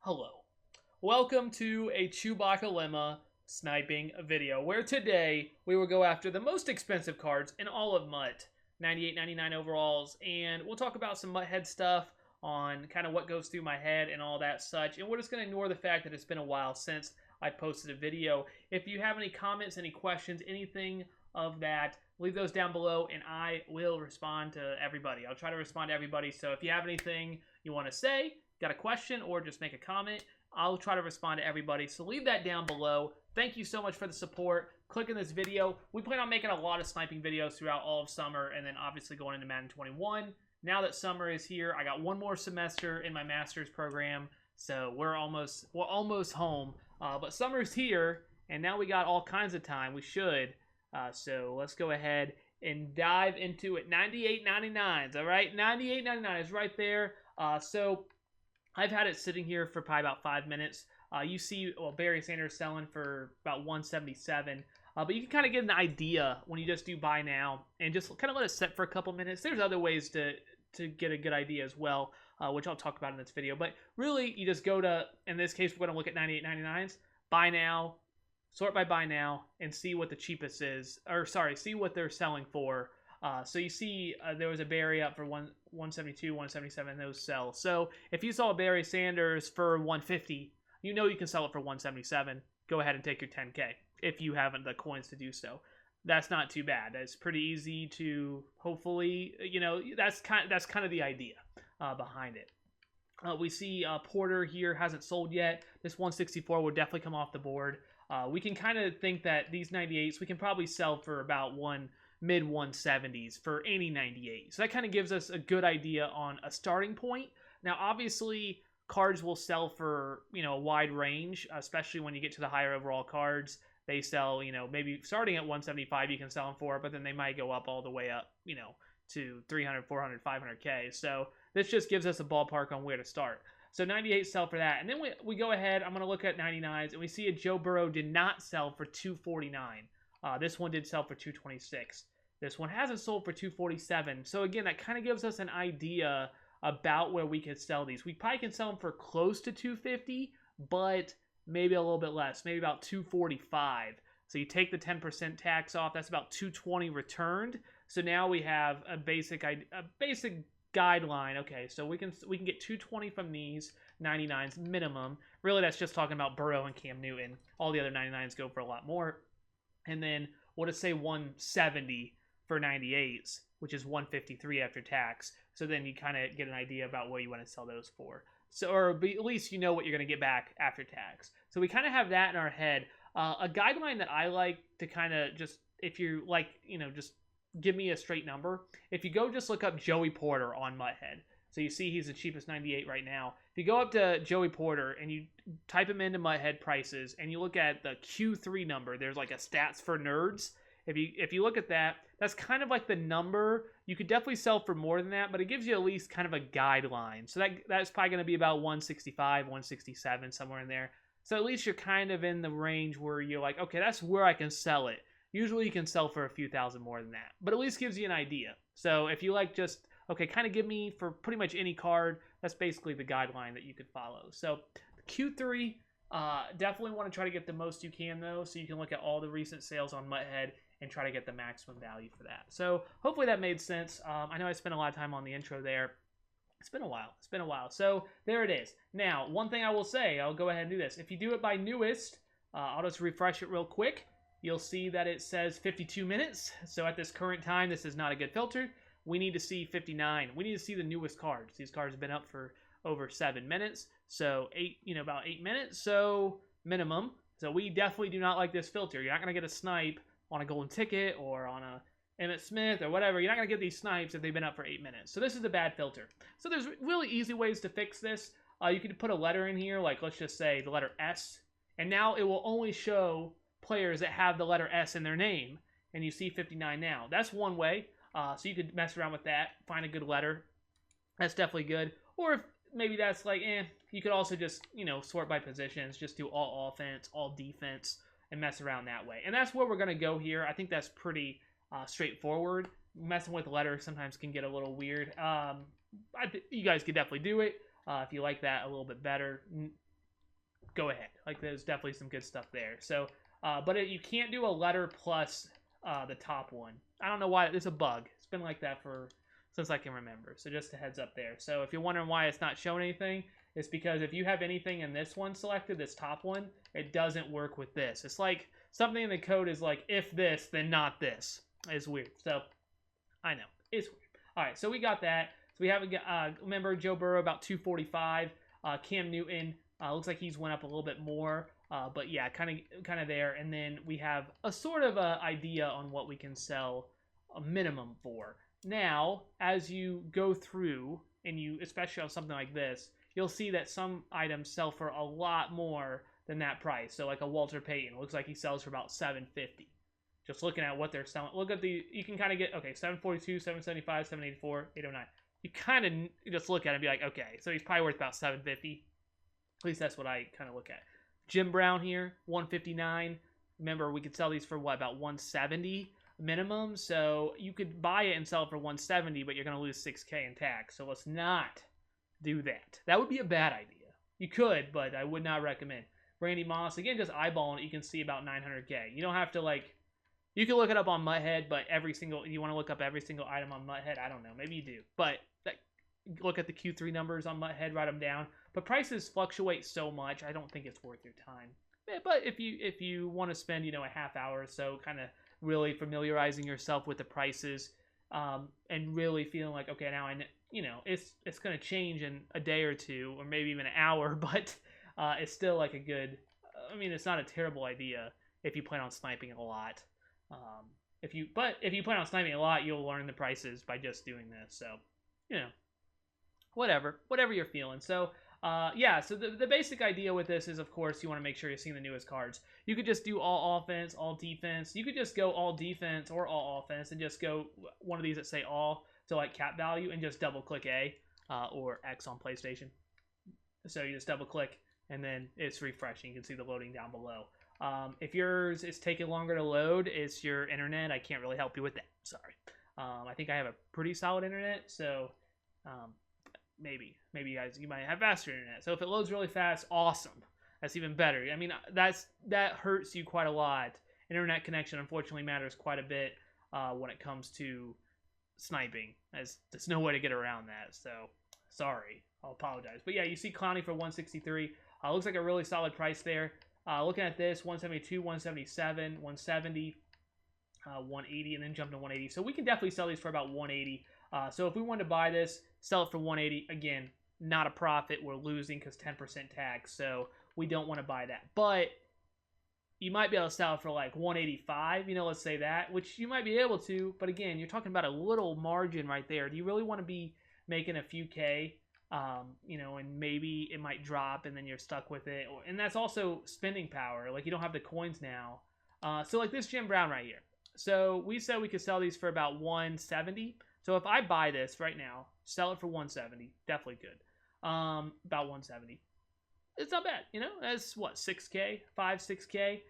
Hello. Welcome to a ChewbaccaLemma sniping video, where today we will go after the most expensive cards in all of MUT, 98.99 overalls, and we'll talk about some MUT head stuff on kind of what goes through my head and all that such, and we're just going to ignore the fact that it's been a while since I posted a video. If you have any comments, any questions, anything of that, leave those down below and I will respond to everybody. I'll try to respond to everybody, so if you have anything you want to say, got a question, or just make a comment, I'll try to respond to everybody. So leave that down below. Thank you so much for the support. Click in this video. We plan on making a lot of sniping videos throughout all of summer, and then obviously going into Madden 21. Now that summer is here, I got one more semester in my master's program, so we're almost home. But summer's here, and now we got all kinds of time. We should. So let's go ahead and dive into it. 98.99s, all right? 98.99 is right there. So I've had it sitting here for probably about 5 minutes. You see Barry Sanders selling for about 177. But you can kind of get an idea when you just do buy now and just kind of let it sit for a couple minutes. There's other ways to get a good idea as well, which I'll talk about in this video. But really, you just go to, in this case, we're going to look at 98.99s. Buy now, sort by buy now, and see what the cheapest is. Or sorry, see what they're selling for. So you see there was a Barry up for 172, 177, those sell. So if you saw a Barry Sanders for 150, you know you can sell it for 177. Go ahead and take your 10K if you haven't the coins to do so. That's not too bad. It's pretty easy to hopefully, that's kind of the idea behind it. We see Porter here hasn't sold yet. This 164 will definitely come off the board. We can kind of think that these 98s we can probably sell for about mid 170s for any 98. So that kind of gives us a good idea on a starting point. Now, obviously, cards will sell for, a wide range, especially when you get to the higher overall cards. They sell, maybe starting at 175 you can sell them for, but then they might go up all the way up, to 300, 400, 500K. So this just gives us a ballpark on where to start. So 98 sell for that. And then we go ahead, I'm going to look at 99s, and we see a Joe Burrow did not sell for 249. This one did sell for 226. This one hasn't sold for 247. So again, that kind of gives us an idea about where we could sell these. We probably can sell them for close to 250, but maybe a little bit less, maybe about 245. So you take the 10% tax off, that's about 220 returned. So now we have a basic guideline. Okay, so we can get 220 from these 99s minimum. Really, that's just talking about Burrow and Cam Newton. All the other 99s go for a lot more. And then we'll just say 170 for 98s, which is 153 after tax. So then you kind of get an idea about what you want to sell those for. So, or at least you know what you're going to get back after tax. So we kind of have that in our head. A guideline that I like to kind of just, if you like, just give me a straight number. If you go just look up Joey Porter on Mutthead. So you see he's the cheapest 98 right now. If you go up to Joey Porter and you type him into Mutthead prices and you look at the Q3 number, there's like a stats for nerds. If you look at that, that's kind of like the number. You could definitely sell for more than that, but it gives you at least kind of a guideline. So that's probably going to be about 165, 167, somewhere in there. So at least you're kind of in the range where you're like, okay, that's where I can sell it. Usually you can sell for a few thousand more than that, but at least gives you an idea. So if you like just, okay, kind of give me for pretty much any card, that's basically the guideline that you could follow. So Q3, definitely want to try to get the most you can though, so you can look at all the recent sales on Mutthead and try to get the maximum value for that. So hopefully that made sense. I know I spent a lot of time on the intro there. It's been a while. So there it is. Now, one thing I will say, I'll go ahead and do this. If you do it by newest, I'll just refresh it real quick. You'll see that it says 52 minutes. So at this current time, this is not a good filter. We need to see 59. We need to see the newest cards. These cards have been up for over 7 minutes. So about 8 minutes. So minimum. So we definitely do not like this filter. You're not going to get a snipe on a golden ticket or on a Emmitt Smith or whatever. You're not going to get these snipes if they've been up for 8 minutes. So this is a bad filter. So there's really easy ways to fix this. You could put a letter in here, like let's just say the letter S. And now it will only show players that have the letter S in their name. And you see 59 now. That's one way. So you could mess around with that. Find a good letter. That's definitely good. Or if maybe that's like, you could also just, sort by positions. Just do all offense, all defense, and mess around that way. And that's where we're going to go here. I think that's pretty straightforward. Messing with letters sometimes can get a little weird. You guys could definitely do it if you like that a little bit better. go ahead. Like, there's definitely some good stuff there. So, but you can't do a letter plus the top one. I don't know why. It's a bug. It's been like that since I can remember. So just a heads up there. So if you're wondering why it's not showing anything, it's because if you have anything in this one selected, this top one, it doesn't work with this. It's like something in the code is like, if this, then not this. It's weird. So I know. It's weird. All right, so we got that. So we have, remember, Joe Burrow about 245. Cam Newton, looks like he's went up a little bit more. But yeah, kind of there. And then we have a sort of a idea on what we can sell a minimum for. Now, as you go through, and you, especially on something like this, you'll see that some items sell for a lot more than that price. So like a Walter Payton, looks like he sells for about $750. Just looking at what they're selling. Look at you can kind of get, okay, 742, 775, 784, 809. You kind of just look at it and be like, okay, so he's probably worth about 750. At least that's what I kind of look at. Jim Brown here, 159. Remember, we could sell these for what, about 170 minimum? So you could buy it and sell it for 170, but you're going to lose 6K in tax. So let's not do that. That would be a bad idea. You could, but I would not recommend. Randy Moss, again, just eyeballing it, you can see about 900K. You don't have to, like, you can look it up on Muthead, but you want to look up every single item on Muthead? I don't know. Maybe you do. But look at the Q3 numbers on Muthead, write them down. But prices fluctuate so much, I don't think it's worth your time. But if you want to spend, a half hour or so kind of really familiarizing yourself with the prices, and really feeling like, okay, now it's going to change in a day or two, or maybe even an hour, but it's still like a good, it's not a terrible idea if you plan on sniping a lot. If you plan on sniping a lot, you'll learn the prices by just doing this. So, whatever you're feeling. So, yeah. So the basic idea with this is, of course, you want to make sure you're seeing the newest cards. You could just do all offense, all defense. You could just go all defense or all offense, and just go one of these that say all to like cap value, and just double click A or X on PlayStation. So you just double click, and then it's refreshing. You can see the loading down below. If yours is taking longer to load, it's your internet. I can't really help you with that. Sorry. I think I have a pretty solid internet, so maybe you might have faster internet. So if it loads really fast, awesome. That's even better. That hurts you quite a lot. Internet connection, unfortunately, matters quite a bit when it comes to sniping, as there's no way to get around that. So sorry, I'll apologize. But yeah, you see Clowney for 163. Looks like a really solid price there. Looking at this, 172, 177, 170, 180, and then jump to 180. So we can definitely sell these for about 180. So if we wanted to buy this, sell it for 180, again, not a profit. We're losing because 10% tax, so we don't want to buy that. But you might be able to sell it for like 185, let's say that, which you might be able to. But again, you're talking about a little margin right there. Do you really want to be making a few K? And maybe it might drop and then you're stuck with it. And that's also spending power. Like, you don't have the coins now. So like this Jim Brown right here. So we said we could sell these for about 170. So if I buy this right now, sell it for 170, definitely good. About 170. It's not bad, That's what, 6K, 6K.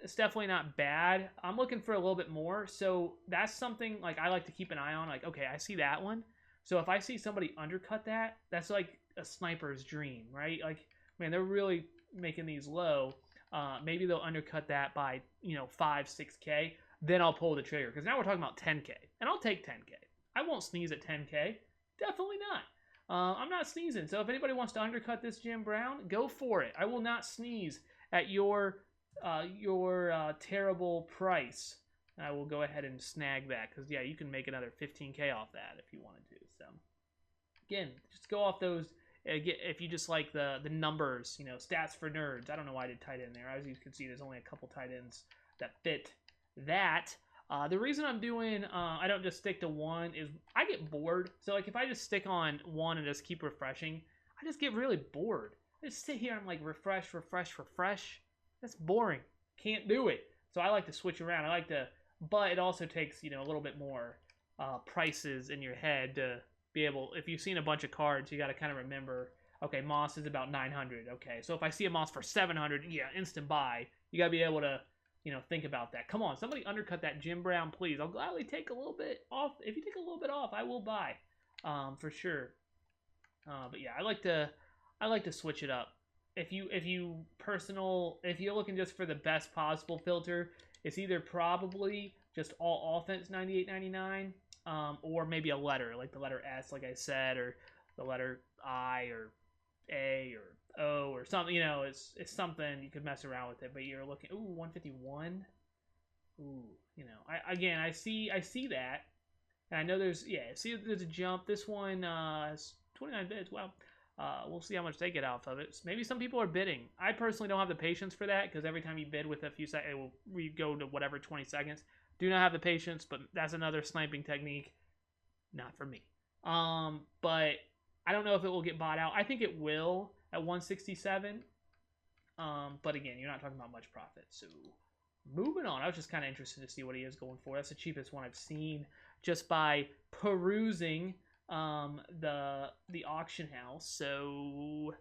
It's definitely not bad. I'm looking for a little bit more. So that's something like I like to keep an eye on. Like, okay, I see that one. So if I see somebody undercut that, that's like a sniper's dream, right? Like, man, they're really making these low. Maybe they'll undercut that by, 5, 6K. Then I'll pull the trigger. Because now we're talking about 10K. And I'll take 10K. I won't sneeze at 10K. Definitely not. I'm not sneezing. So if anybody wants to undercut this Jim Brown, go for it. I will not sneeze at your terrible price. I will go ahead and snag that. Because, yeah, you can make another 15K off that if you wanted to. So, again, just go off those. If you just like the numbers, stats for nerds. I don't know why I did tight end there. As you can see, there's only a couple tight ends that fit that. The reason I'm doing, I don't just stick to one is I get bored. So, like, if I just stick on one and just keep refreshing, I just get really bored. I just sit here and I'm like, refresh. That's boring. Can't do it. So I like to switch around. But it also takes, a little bit more prices in your head to be able, if you've seen a bunch of cards, you got to kind of remember, okay, Moss is about 900. Okay, so if I see a Moss for 700, yeah, instant buy. You got to be able to, think about that. Come on, somebody undercut that Jim Brown, please. I'll gladly take a little bit off. If you take a little bit off, I will buy, for sure. But yeah, I like to switch it up if you're looking just for the best possible filter, it's either probably just all offense 98.99, or maybe a letter, like the letter S, like I said, or the letter I or A or O or something. You know, it's something you could mess around with it. But you're looking, ooh, 151. Ooh, you know, I see that, and I know there's there's a jump. This one is 29 bids. Wow. We'll see how much they get off of it. Maybe some people are bidding. I personally don't have the patience for that, because every time you bid with a few seconds, it will go to whatever 20 seconds. Do not have the patience, but that's another sniping technique. Not for me. But I don't know if it will get bought out. I think it will at 167. But again, you're not talking about much profit. So moving on. I was just kind of interested to see what he is going for. That's the cheapest one I've seen just by perusing the auction house. So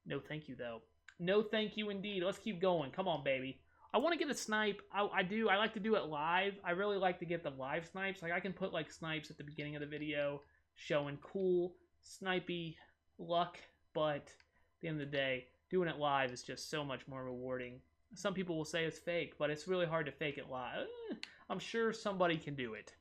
no thank you, though. No thank you indeed. Let's keep going. Come on, baby. I want to get a snipe. I like to do it live. I really like to get the live snipes. Like, I can put like snipes at the beginning of the video showing cool snipey luck, but at the end of the day, doing it live is just so much more rewarding. Some people will say it's fake, but it's really hard to fake it live. I'm sure somebody can do it.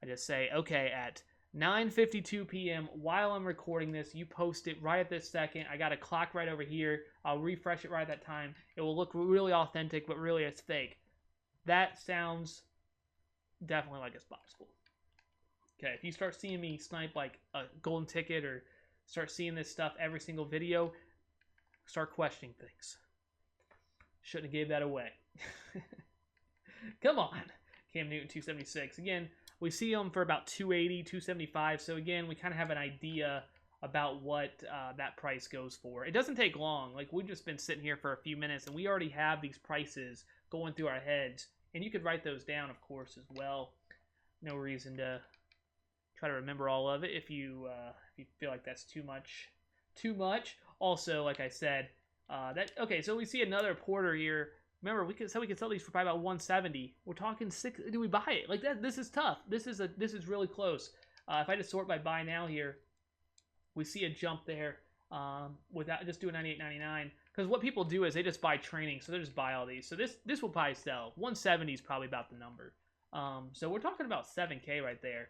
I just say, okay, at 9:52 p.m. while I'm recording this, you post it right at this second. I got a clock right over here. I'll refresh it right at that time. It will look really authentic, but really it's fake. That sounds definitely like it's possible. Okay, if you start seeing me snipe like a golden ticket, or start seeing this stuff every single video, start questioning things. Shouldn't have gave that away. Come on. Cam Newton 276. Again, we see him for about 280, 275. So again, we kind of have an idea about what that price goes for. It doesn't take long. Like, we've just been sitting here for a few minutes, and we already have these prices going through our heads. And you could write those down, of course, as well. No reason to try to remember all of it if you feel like that's too much. Also, like I said, okay. So we see another Porter here. Remember, we could sell these for probably about 170. We're talking six. Do we buy it? Like that? This is tough. This is really close. If I just sort by buy now here, we see a jump there without just doing 98.99. Because what people do is they just buy training, so they just buy all these. So this will probably sell. 170 is probably about the number. So we're talking about 7K right there.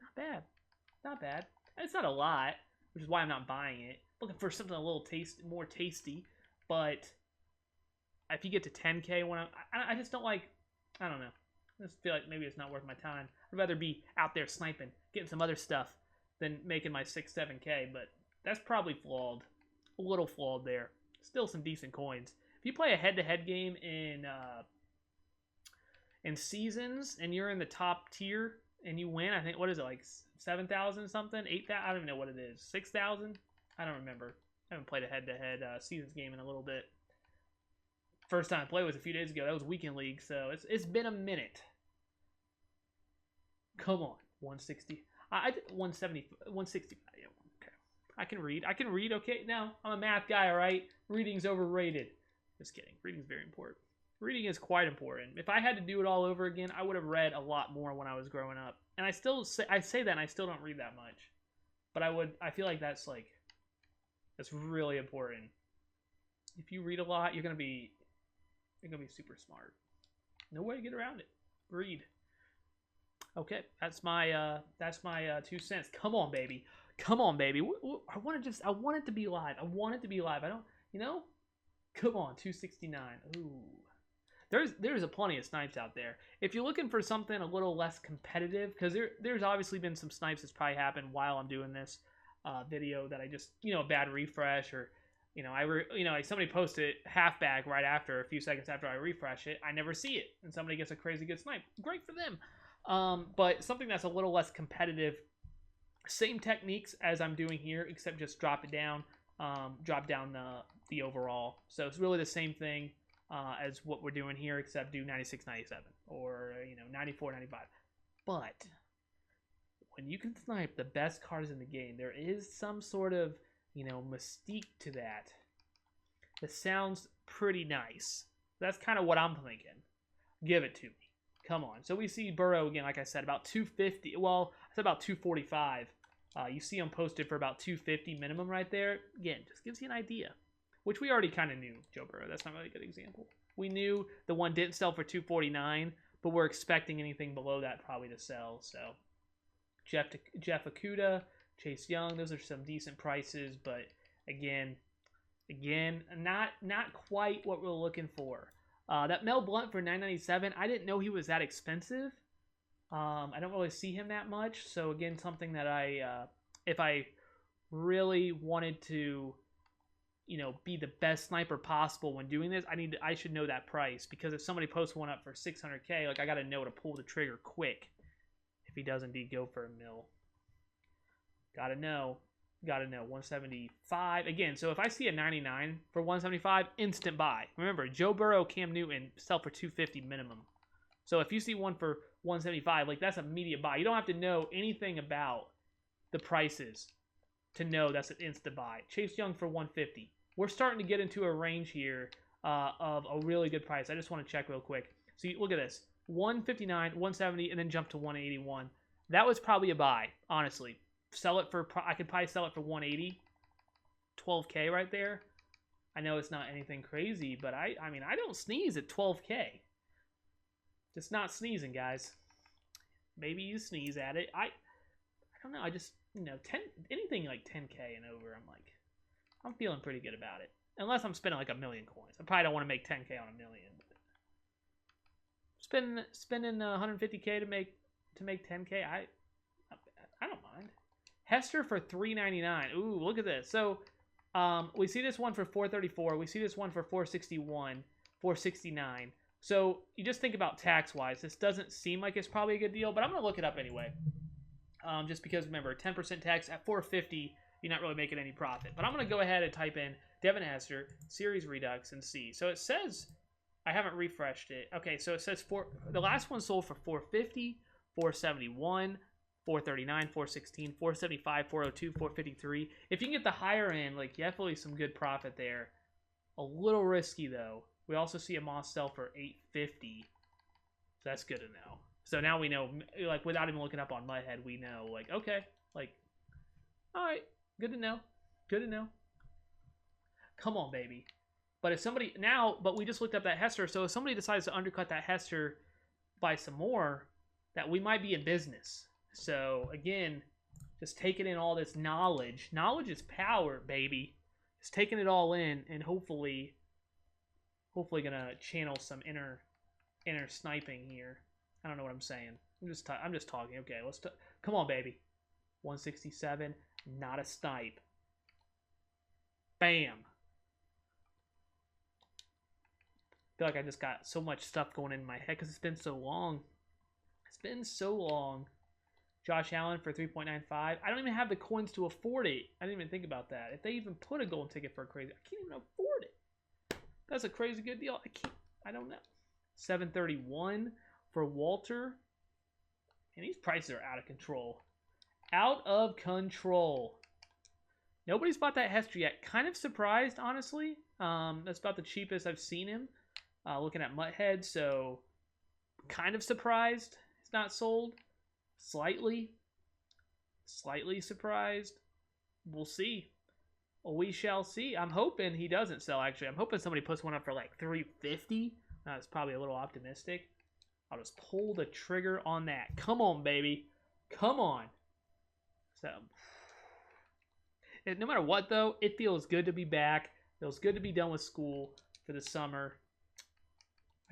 Not bad. Not bad. It's not a lot, which is why I'm not buying it. Looking for something a little more tasty, but if you get to 10K, when I just don't like, I don't know. I just feel like maybe it's not worth my time. I'd rather be out there sniping, getting some other stuff, than making my 6-7K. But that's probably flawed, a little flawed there. Still some decent coins. If you play a head-to-head game in seasons and you're in the top tier and you win, I think, what is it, like 7,000 something, 8,000? I don't even know what it is. 6,000? I don't remember. I haven't played a head-to-head seasons game in a little bit. First time I played was a few days ago. That was weekend league, so it's been a minute. Come on, 160. 170, 165. Yeah, okay. I can read. Okay, now I'm a math guy. All right, reading's overrated. Just kidding. Reading's very important. Reading is quite important. If I had to do it all over again, I would have read a lot more when I was growing up. And I say that, and I still don't read that much. But I feel like that's really important. If you read a lot, you're gonna be super smart. No way to get around it. Read. Okay, that's my 2 cents. Come on, baby. Come on, baby. I want it to be live. I want it to be live. I don't, Come on, 269. Ooh. There's a plenty of snipes out there. If you're looking for something a little less competitive, because there's obviously been some snipes that's probably happened while I'm doing this video that I just, a bad refresh, or like somebody posted half bag right after, a few seconds after I refresh it, I never see it, and somebody gets a crazy good snipe. Great for them. But something that's a little less competitive, same techniques as I'm doing here, except just drop down the overall. So it's really the same thing as what we're doing here, except do 96, 97, or 94, 95. But when you can snipe the best cards in the game, there is some sort of mystique to that. That sounds pretty nice. That's kind of what I'm thinking. Give it to me. Come on. So we see Burrow again, like I said, about 250. Well, I said about 245. You see him posted for about 250 minimum right there. Again, just gives you an idea. which we already kind of knew. Joe Burrow, that's not really a good example. We knew the one didn't sell for $249, but we're expecting anything below that probably to sell. So Jeff Okudah, Chase Young, those are some decent prices, but again, not quite what we're looking for. That Mel Blount for $997, I didn't know he was that expensive. I don't really see him that much, so again, something that if I really wanted to, be the best sniper possible when doing this, I should know that price, because if somebody posts one up for $600K, like I got to know to pull the trigger quick if he does indeed go for a mil. Gotta know 175 again. So if I see a 99 for 175, instant buy. Remember, Joe Burrow, Cam Newton sell for 250 minimum. So if you see one for 175, like that's immediate buy. You don't have to know anything about the prices to know that's an instant buy. Chase Young for 150. We're starting to get into a range here of a really good price. I just want to check real quick. So look at this: 159, 170, and then jump to 181. That was probably a buy, honestly. I could probably sell it for 180, 12K right there. I know it's not anything crazy, but I mean, I don't sneeze at 12K. Just not sneezing, guys. Maybe you sneeze at it. I don't know. I just, anything like 10K and over, I'm feeling pretty good about it. Unless I'm spending like a million coins. I probably don't want to make 10K on a million. But spending 150K to make 10K, I don't mind. Hester for $399. Ooh, look at this. So we see this one for $434. We see this one for $461, $469. So you just think about tax-wise. This doesn't seem like it's probably a good deal, but I'm going to look it up anyway. Just because, remember, 10% tax at $450, you're not really making any profit. But I'm going to go ahead and type in Devin Hester, Series Redux, and see. So it says, I haven't refreshed it. Okay, so it says the last one sold for $450, $471, $439, $416, $475, $402, $453. If you can get the higher end, like definitely some good profit there. A little risky though. We also see a Moss sell for $850. So that's good to know. So now we know, like without even looking up on Mudhead, we know, like, okay, like, all right, good to know. Good to know. Come on, baby. But if somebody but we just looked up that Hester. So if somebody decides to undercut that Hester by some more, that we might be in business. So again, just taking in all this knowledge. Knowledge is power, baby. Just taking it all in, and hopefully gonna channel some inner sniping here. I don't know what I'm saying. I'm just talking. Okay, come on, baby. 167, not a snipe. Bam. I feel like I just got so much stuff going in my head because it's been so long. It's been so long. Josh Allen for 3.95. I don't even have the coins to afford it. I didn't even think about that. If they even put a golden ticket for a crazy, I can't even afford it. That's a crazy good deal. I don't know. 731 for Walter. And these prices are out of control. Out of control. Nobody's bought that Hester yet. Kind of surprised, honestly. That's about the cheapest I've seen him. Looking at Mutthead, so kind of surprised it's not sold. Slightly surprised. We'll see. We shall see. I'm hoping he doesn't sell, actually. I'm hoping somebody puts one up for like $350. That's probably a little optimistic. I'll just pull the trigger on that. Come on, baby. Come on. So, no matter what, though, it feels good to be back. It feels good to be done with school for the summer.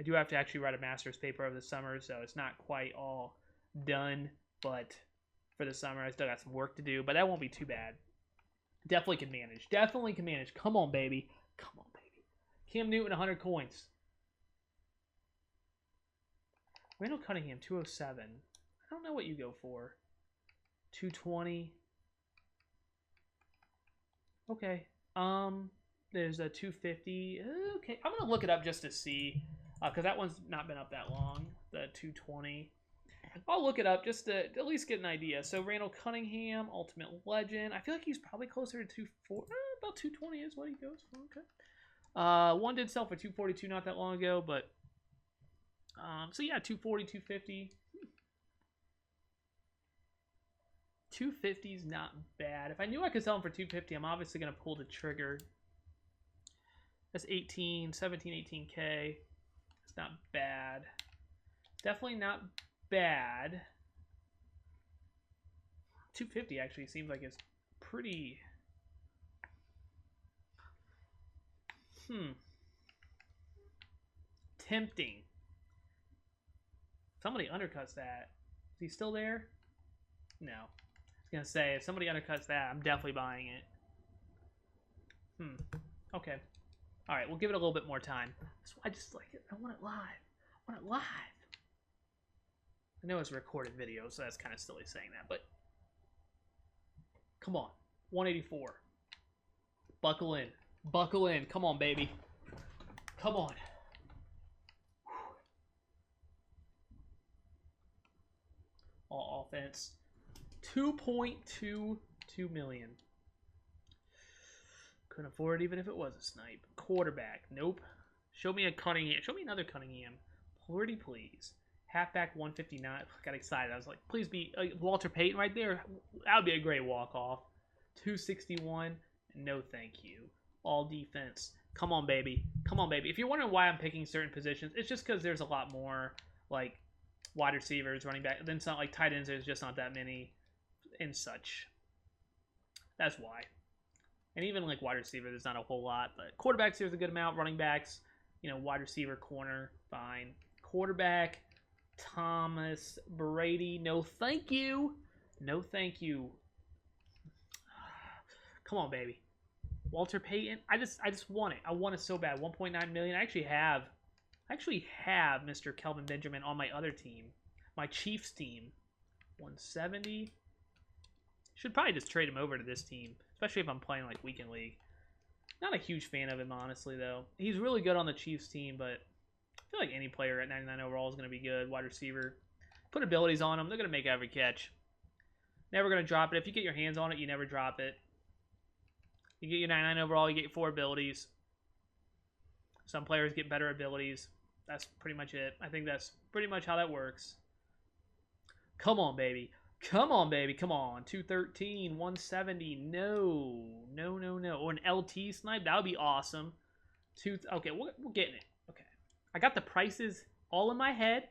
I do have to actually write a master's paper over the summer, so it's not quite all done. But for the summer, I still got some work to do, but that won't be too bad. Definitely can manage. Definitely can manage. Come on, baby. Come on, baby. Cam Newton, 100 coins. Randall Cunningham, 207. I don't know what you go for. 220. Okay. There's a 250. Okay, I'm gonna look it up just to see, because that one's not been up that long. The 220. I'll look it up just to at least get an idea. So Randall Cunningham, Ultimate Legend. I feel like he's probably closer to 240. About 220 is what he goes for. Okay. One did sell for 242 not that long ago, but so yeah, 240, 250. 250 is not bad. If I knew I could sell him for 250, I'm obviously gonna pull the trigger. That's 18, 17, 18K. It's not bad. Definitely not bad. 250 actually seems like it's pretty... Tempting. Somebody undercuts that. Is he still there? No. I was going to say, if somebody undercuts that, I'm definitely buying it. Okay. All right, we'll give it a little bit more time. I just like it. I want it live. I want it live. I know it's a recorded video, so that's kind of silly saying that, but come on. 184. Buckle in. Buckle in. Come on, baby. Come on. All offense. 2.22 million. Couldn't afford it even if it was a snipe. Quarterback. Nope. Show me a Cunningham. Show me another Cunningham. Pretty please. Halfback 159. I got excited. I was like, please be Walter Payton right there. That would be a great walk-off. 261. No thank you. All defense. Come on, baby. Come on, baby. If you're wondering why I'm picking certain positions, it's just because there's a lot more like wide receivers, running back. Then it's not like tight ends. There's just not that many and such. That's why. And even like wide receiver, there's not a whole lot. But quarterbacks, there's a good amount. Running backs, wide receiver, corner, fine. Quarterback, Thomas Brady. No, thank you. No, thank you. Come on, baby. Walter Payton. I just want it. I want it so bad. 1.9 million. I actually have Mr. Kelvin Benjamin on my other team, my Chiefs team. 170. Should probably just trade him over to this team, especially if I'm playing like weekend league. Not a huge fan of him, honestly, though. He's really good on the Chiefs team, but I feel like any player at 99 overall is going to be good. Wide receiver. Put abilities on him. They're going to make every catch. Never going to drop it. If you get your hands on it, you never drop it. You get your 99 overall, you get 4 abilities. Some players get better abilities. That's pretty much it. I think that's pretty much how that works. Come on, baby. Come on, baby. Come on. 213, 170. No. No, no, no. Or an LT snipe. That would be awesome. Okay, we're getting it. Okay. I got the prices all in my head.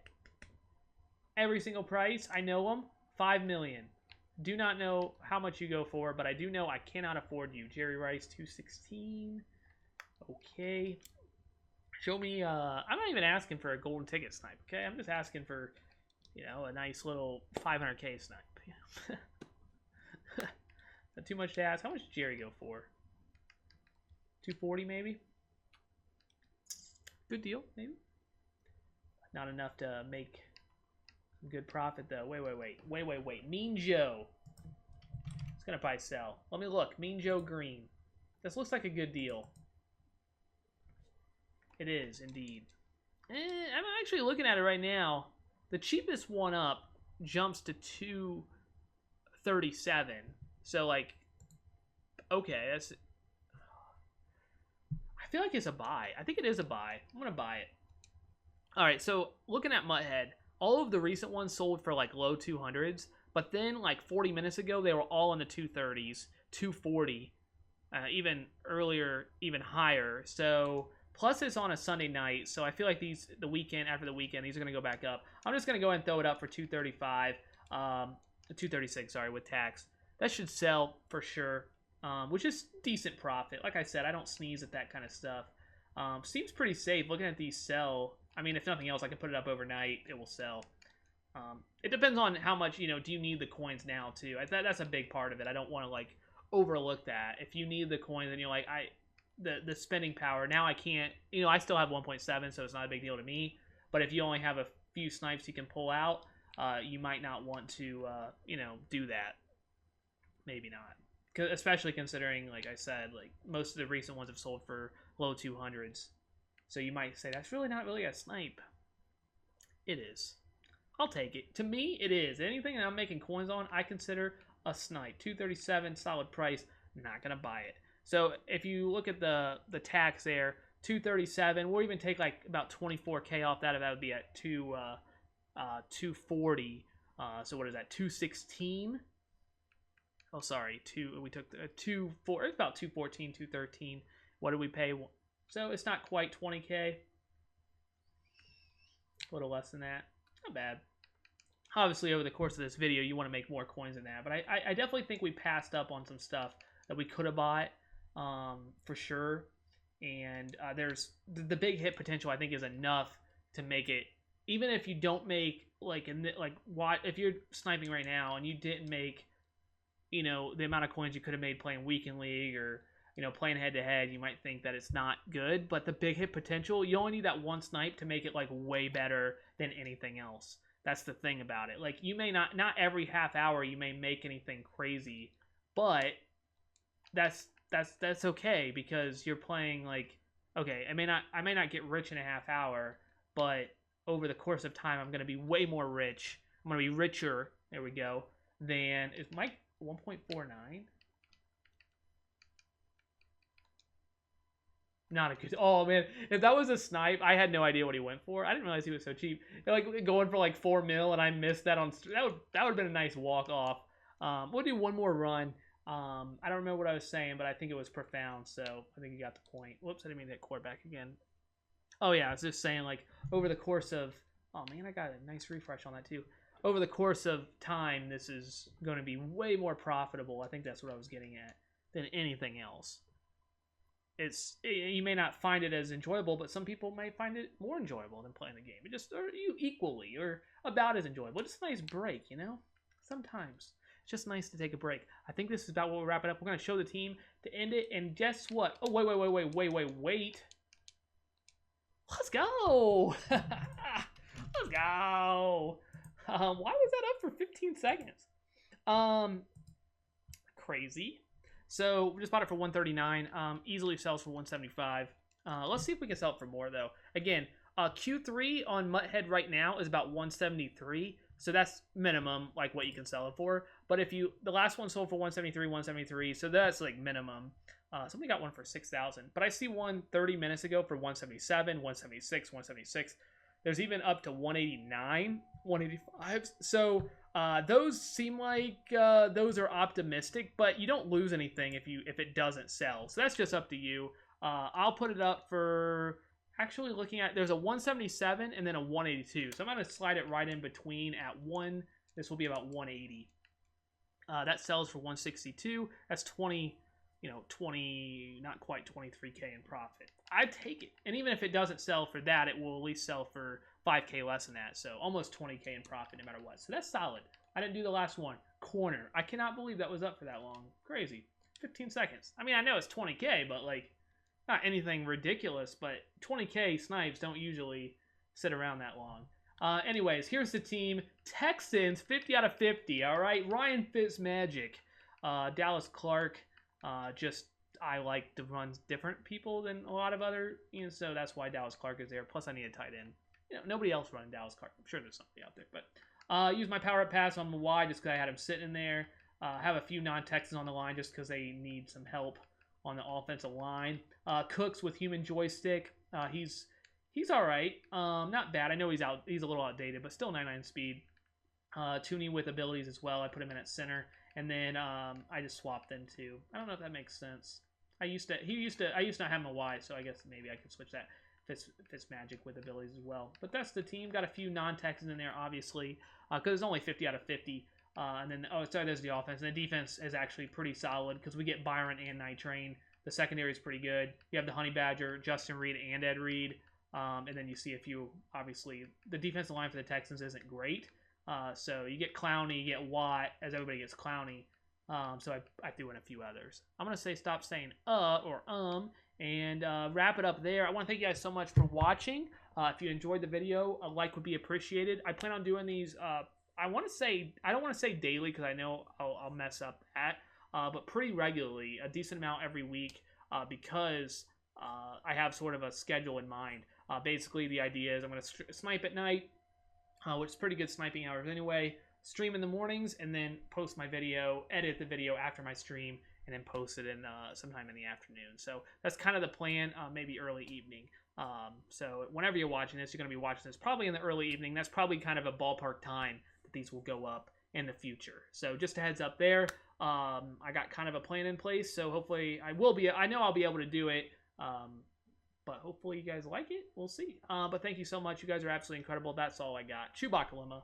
Every single price. I know them. 5 million. Do not know how much you go for, but I do know I cannot afford you. Jerry Rice, 216. Okay. Show me, I'm not even asking for a golden ticket snipe, okay? I'm just asking for, a nice little 500K snipe. Not too much to ask. How much did Jerry go for? 240 maybe? Good deal, maybe? Not enough to make good profit, though. Wait. Mean Joe. It's going to probably sell. Let me look. Mean Joe Green. This looks like a good deal. It is, indeed. I'm actually looking at it right now. The cheapest one up jumps to 237. So, like, okay, that's... I feel like it's a buy. I think it is a buy. I'm going to buy it. All right, so looking at Mutthead, all of the recent ones sold for, like, low 200s. But then, like, 40 minutes ago, they were all in the 230s, 240, even earlier, even higher. So... Plus, it's on a Sunday night, so I feel like after the weekend, these are going to go back up. I'm just going to go ahead and throw it up for 235, 236, sorry, with tax. That should sell for sure, which is decent profit. Like I said, I don't sneeze at that kind of stuff. Seems pretty safe. Looking at these sell, I mean, if nothing else, I can put it up overnight. It will sell. It depends on how much, do you need the coins now, too? That's a big part of it. I don't want to, like, overlook that. If you need the coins and you're like, the spending power. Now I can't, I still have 1.7, so it's not a big deal to me. But if you only have a few snipes you can pull out, you might not want to, do that. Maybe not. Especially considering, like I said, like most of the recent ones have sold for low 200s. So you might say, that's really not really a snipe. It is. I'll take it. To me, it is. Anything that I'm making coins on, I consider a snipe. 237, solid price. Not going to buy it. So if you look at the tax there, 237, we'll even take like about 24K off that. If that would be at 240. So what is that? 216. Oh, sorry. We took the 24. It's about 214, 213. What did we pay? So it's not quite 20k. A little less than that. Not bad. Obviously, over the course of this video, you want to make more coins than that. But I definitely think we passed up on some stuff that we could have bought for sure. And there's the big hit potential, I think, is enough to make it. Even if you don't make, if you're sniping right now and you didn't make, the amount of coins you could have made playing weekend league or, playing head-to-head, you might think that it's not good. But the big hit potential, you only need that one snipe to make it, way better than anything else. That's the thing about it. You may not every half hour you may make anything crazy, but that's okay because you're playing okay, I may not get rich in a half hour, but over the course of time I'm going to be way more rich. I'm going to be richer, there we go, than is Mike 1.49. Not a good. Oh man, if that was a snipe, I had no idea what he went for. I didn't realize he was so cheap. Going for 4 mil, and I missed that on. That would have been a nice walk off. We'll do one more run. I don't remember what I was saying, but I think it was profound. So I think you got the point. Whoops, I didn't mean to hit quarterback again. Oh yeah, I was just saying over the course of. Oh man, I got a nice refresh on that too. Over the course of time, this is going to be way more profitable. I think that's what I was getting at than anything else. You may not find it as enjoyable, but some people may find it more enjoyable than playing the game. Equally or about as enjoyable. Just a nice break, Sometimes it's just nice to take a break. I think this is about what we'll wrap it up. We're going to show the team to end it, and guess what? Oh, wait. Let's go. Let's go. Why was that up for 15 seconds? Crazy. So we just bought it for 139. Easily sells for 175. Let's see if we can sell it for more though. Again, Q3 on Mutthead right now is about 173. So that's minimum, what you can sell it for. But if the last one sold for 173, so that's minimum. Somebody got one for 6,000. But I see one 30 minutes ago for 177, 176, 176. There's even up to 189, 185. So those seem like those are optimistic, but you don't lose anything if it doesn't sell. So that's just up to you. I'll put it up for actually looking at, there's a 177 and then a 182. So I'm going to slide it right in between at 1. This will be about 180. That sells for 162. That's 20, not quite 23K in profit. I'd take it. And even if it doesn't sell for that, it will at least sell for 5K less than that. So almost 20K in profit no matter what. So that's solid. I didn't do the last one. Corner. I cannot believe that was up for that long. Crazy. 15 seconds. I mean, I know it's 20K, but not anything ridiculous, but 20K snipes don't usually sit around that long. Anyways, here's the team. Texans, 50 out of 50. All right. Ryan Fitzmagic. Dallas Clark. I like to run different people than a lot of other, so that's why Dallas Clark is there. Plus, I need a tight end. Nobody else running Dallas Clark. I'm sure there's somebody out there, but use my power-up pass on the Y just because I had him sitting in there. Have a few non-Texans on the line just because they need some help on the offensive line. Cooks with human joystick. He's all right. Not bad. I know he's a little outdated, but still 99 speed. Tooney with abilities as well. I put him in at center. And then I just swapped them too. I don't know if that makes sense. I used to not have him a Y, so I guess maybe I could switch that. Fitzmagic with abilities as well. But that's the team. Got a few non-Texans in there, obviously, because it's only 50 out of 50. And then, there's the offense. And the defense is actually pretty solid because we get Byron and Night Train. The secondary is pretty good. You have the Honey Badger, Justin Reed, and Ed Reed. And then you see a few, obviously. The defensive line for the Texans isn't great. So you get Clowney, you get Watt, as everybody gets Clowney. So I threw in a few others. I'm going to say stop saying or and wrap it up there. I want to thank you guys so much for watching. If you enjoyed the video, a like would be appreciated. I plan on doing these, I don't want to say daily because I know I'll mess up that, but pretty regularly, a decent amount every week because I have sort of a schedule in mind. Basically, the idea is I'm going to snipe at night, which is pretty good sniping hours anyway, stream in the mornings, and then post my video, edit the video after my stream, and then post it in sometime in the afternoon. So that's kind of the plan, maybe early evening. So whenever you're watching this, you're going to be watching this probably in the early evening. That's probably kind of a ballpark time that these will go up in the future. So just a heads up there. I got kind of a plan in place, so hopefully I know I'll be able to do it But hopefully you guys like it. We'll see. But thank you so much. You guys are absolutely incredible. That's all I got. ChewbaccaLemma.